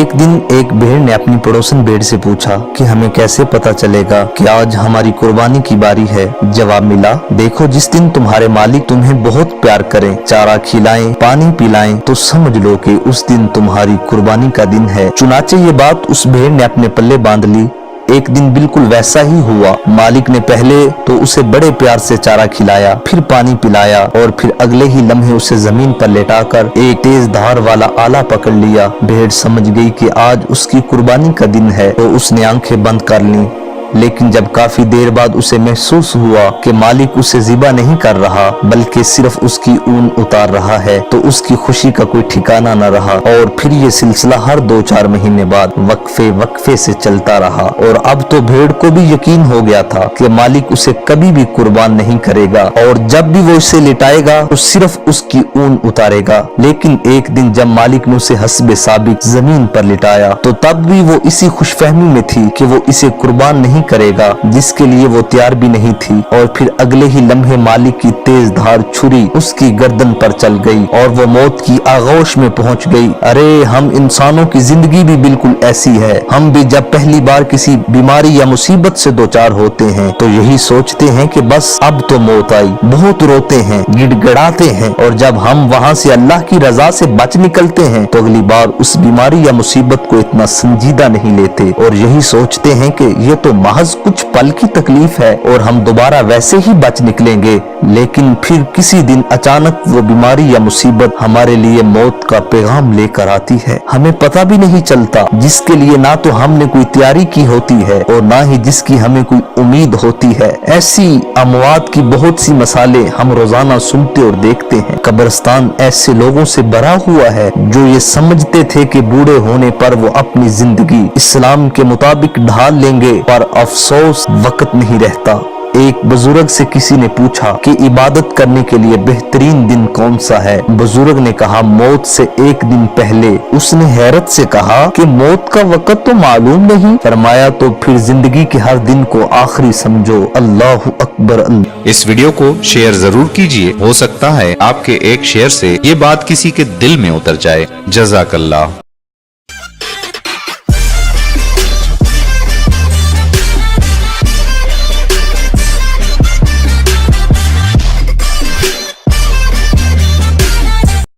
एक दिन एक भेड़ ने अपनी पड़ोसन भेड़ से पूछा कि हमें कैसे पता चलेगा कि आज हमारी कुर्बानी की बारी है। जवाब मिला, देखो जिस दिन तुम्हारे मालिक तुम्हें बहुत प्यार करें, चारा खिलाएं, पानी पिलाएं, तो समझ लो कि उस दिन तुम्हारी कुर्बानी का दिन है। चुनाचे ये बात उस भेड़ ने अपने पल्ले बांध ली। एक दिन बिल्कुल वैसा ही हुआ। मालिक ने पहले तो उसे बड़े प्यार से चारा खिलाया, फिर पानी पिलाया और फिर अगले ही लम्हे उसे जमीन पर लेटाकर एक तेज धार वाला आला पकड़ लिया। भेड़ समझ गई कि आज उसकी कुर्बानी का दिन है, तो उसने आंखें बंद कर लीं। लेकिन जब काफी देर बाद उसे महसूस हुआ कि मालिक उसे ज़िबा नहीं कर रहा बल्कि सिर्फ उसकी ऊन उतार रहा है, तो उसकी खुशी का कोई ठिकाना न रहा। और फिर ये सिलसिला हर 2-4 महीने बाद वक्फे से चलता रहा। और अब तो भेड़ को भी यकीन हो गया था कि मालिक उसे कभी भी कुर्बान नहीं करेगा और जब भी वो उसे लिटाएगा तो सिर्फ उसकी ऊन उतारेगा। लेकिन एक दिन जब मालिक ने उसे हस्बे साबिक जमीन पर लिटाया, तो तब भी वो इसी खुशफहमी में थी कि वो इसे कुर्बान नहीं करेगा, जिसके लिए वो तैयार भी नहीं थी। और फिर अगले ही लम्हे मालिक की तेज धार छुरी उसकी गर्दन पर चल गई और वो मौत की आगोश में पहुंच गई। अरे हम इंसानों की जिंदगी भी बिल्कुल ऐसी है। हम भी जब पहली बार किसी बीमारी या मुसीबत से दो चार होते हैं तो यही सोचते हैं कि बस अब तो मौत आई, बहुत रोते हैं, गिड़गिड़ाते हैं। और जब हम वहां से अल्लाह की रजा से बच निकलते हैं तो अगली बार उस बीमारी या मुसीबत को इतना संजीदा नहीं लेते और यही सोचते हैं कि ये तो महज कुछ पल की तकलीफ है और हम दोबारा वैसे ही बच निकलेंगे। लेकिन फिर किसी दिन अचानक वो बीमारी या मुसीबत हमारे लिए मौत का पैगाम लेकर आती है। हमें पता भी नहीं चलता, जिसके लिए ना तो हमने कोई तैयारी की होती है और ना ही जिसकी हमें कोई उम्मीद होती है। ऐसी अमवात की बहुत सी मिसालें हम रोजाना सुनते और देखते हैं। कब्रिस्तान ऐसे लोगों से भरा हुआ है जो ये समझते थे कि बूढ़े होने पर वो अपनी जिंदगी इस्लाम के मुताबिक ढाल लेंगे, पर अफसोस वक्त नहीं रहता। एक बुजुर्ग से किसी ने पूछा कि इबादत करने के लिए बेहतरीन दिन कौन सा है। बुजुर्ग ने कहा, मौत से एक दिन पहले। उसने हैरत से कहा कि मौत का वक्त तो मालूम नहीं। फरमाया, तो फिर जिंदगी के हर दिन को आखिरी समझो। अल्लाहु अकबर। इस वीडियो को शेयर जरूर कीजिए, हो सकता है आपके एक शेयर से ये बात किसी के दिल में उतर जाए। जज़ाकल्लाह।